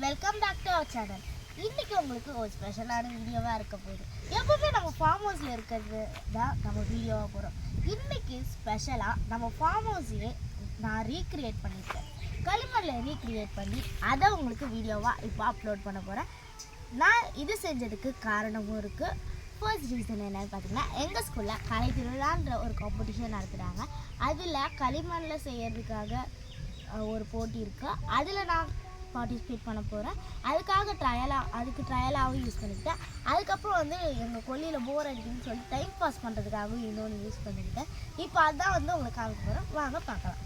Welcome back to our channel. இன்றைக்கி உங்களுக்கு ஒரு ஸ்பெஷலான வீடியோவாக இருக்க போகுது. எப்பவுமே நம்ம ஃபார்ம் ஹவுஸில் இருக்கிறது தான் நம்ம வீடியோவாக போகிறோம். இன்றைக்கி ஸ்பெஷலாக நம்ம ஃபார்ம் ஹவுஸையே நான் ரீக்ரியேட் பண்ணியிருக்கேன். களிமண்ணில் ரீக்ரியேட் பண்ணி அதை உங்களுக்கு வீடியோவாக இப்போ அப்லோட் பண்ண போகிறேன். நான் இது செஞ்சதுக்கு காரணமும் இருக்குது. ஃபர்ஸ்ட் ரீசன் என்னன்னு பார்த்தீங்கன்னா, எங்கள் ஸ்கூலில் கலை திருவிழான்ற ஒரு காம்படிஷன் நடத்துகிறாங்க. அதில் களிமண்ணில் செய்கிறதுக்காக ஒரு போட்டி இருக்குது. அதில் நான் பார்ட்டிசிபேட் பண்ண போகிறேன். அதுக்கு ட்ரையலாகவும் யூஸ் பண்ணிக்கிட்டேன். அதுக்கப்புறம் எங்கள் கொல்லியில் போர் அடிக்குதுன்னு சொல்லி டைம் பாஸ் பண்ணுறதுக்காகவும் இன்னொன்று யூஸ் பண்ணிக்கிட்டேன். இப்போ அதுதான் உங்களுக்கு காமிக்க போகிறேன். வாங்க பார்க்கலாம்.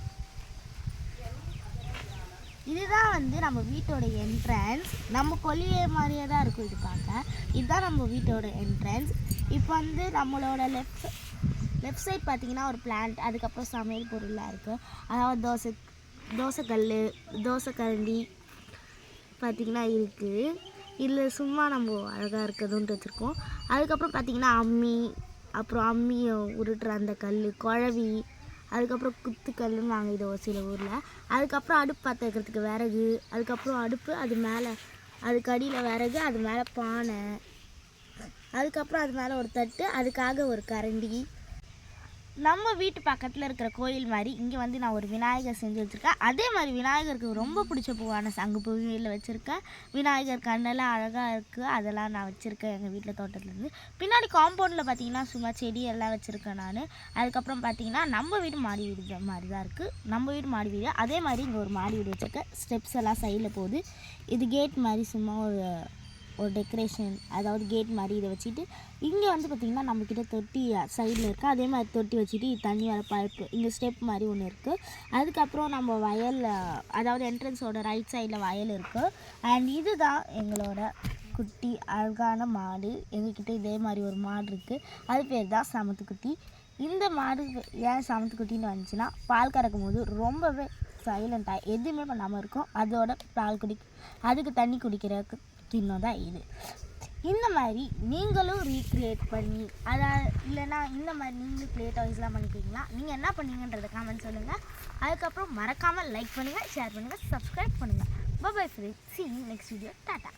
இதுதான் நம்ம வீட்டோட என்ட்ரன்ஸ். நம்ம கொல்லியை மாதிரியே தான் இருக்கும் இது பார்க்க. இதுதான் நம்ம வீட்டோட என்ட்ரன்ஸ். இப்போ நம்மளோட லெஃப்ட் சைட் பார்த்திங்கன்னா ஒரு பிளான்ட், அதுக்கப்புறம் சமையல் பொருளாக இருக்குது. அதாவது தோசைக்கல், தோசைக்கரண்டி பார்த்திங்கன்னா இருக்குது. இதில் சும்மா நம்ம அழகாக இருக்கிறதுன்ட்டு வச்சுருக்கோம். அதுக்கப்புறம் பார்த்திங்கன்னா அம்மியை உருட்டுற அந்த கல், குழவி, அதுக்கப்புறம் குத்துக்கல்லுன்னு வாங்க இது ஒரு சில ஊரில். அதுக்கப்புறம் அடுப்பு பற்ற வைக்கிறதுக்கு விறகு, அதுக்கப்புறம் அடுப்பு, அது மேலே அதுக்கு அடியில் விறகு, அது மேலே பானை, அதுக்கப்புறம் அது மேலே ஒரு தட்டு, அதுக்காக ஒரு கரண்டி. நம்ம வீட்டு பக்கத்தில் இருக்கிற கோயில் மாதிரி இங்கே நான் ஒரு விநாயகர் செஞ்சு வச்சுருக்கேன். அதே மாதிரி விநாயகருக்கு ரொம்ப பிடிச்ச பூவான சங்குப்பூ வீட்டில் வச்சுருக்கேன். விநாயகர் கண்ணெல்லாம் அழகாக இருக்குது. அதெல்லாம் நான் வச்சுருக்கேன் எங்கள் வீட்டில் தோட்டத்துலேருந்து. பின்னாடி காம்பவுண்டில் பார்த்திங்கன்னா சும்மா செடி எல்லாம் வச்சுருக்கேன் நான். அதுக்கப்புறம் பார்த்திங்கன்னா நம்ம வீடு மாடி வீடு மாதிரி தான் இருக்குது. நம்ம வீடு மாடி வீடு. அதே மாதிரி இங்கே ஒரு மாடி வீடு வச்சுருக்கேன். ஸ்டெப்ஸ் எல்லாம் சைடில் போகுது. இது கேட் மாதிரி சும்மா ஒரு டெக்கரேஷன், அதாவது கேட் மாதிரி இதை வச்சுட்டு இங்கே பார்த்திங்கன்னா நம்மக்கிட்ட தொட்டி சைடில் இருக்குது. அதே மாதிரி தொட்டி வச்சுட்டு தண்ணி வர பைப்பு, இங்கே ஸ்டெப் மாதிரி ஒன்று இருக்குது. அதுக்கப்புறம் நம்ம வயல், அதாவது என்ட்ரன்ஸோட ரைட் சைடில் வயல் இருக்குது. அண்ட் இது தான் எங்களோட குட்டி அழகான மாடு. எங்ககிட்ட இதே மாதிரி ஒரு மாடு இருக்குது. அது பேர் தான் சமத்துக்குட்டி. இந்த மாடு ஏன் சமத்துக்குட்டின்னு வந்துச்சுன்னா, பால் கறக்கும் போது ரொம்பவே சைலண்ட்டாக எதுவுமே பண்ணாமல் இருக்கும். அதோட அதுக்கு தண்ணி குடிக்கிறதுக்கு கிண்ணம் தான் இது. இந்த மாதிரி நீங்களும் ரீக்ரியேட் பண்ணி, இல்லைன்னா இந்த மாதிரி நீங்களும் ப்ளே டாய்ஸ்லாம் பண்ணிக்கிங்களா? நீங்கள் என்ன பண்ணீங்கன்றதை கமெண்ட் சொல்லுங்கள். அதுக்கப்புறம் மறக்காமல் லைக் பண்ணுங்கள், ஷேர் பண்ணுங்கள், சப்ஸ்கிரைப் பண்ணுங்கள். Bye friends, see you next video. Tata.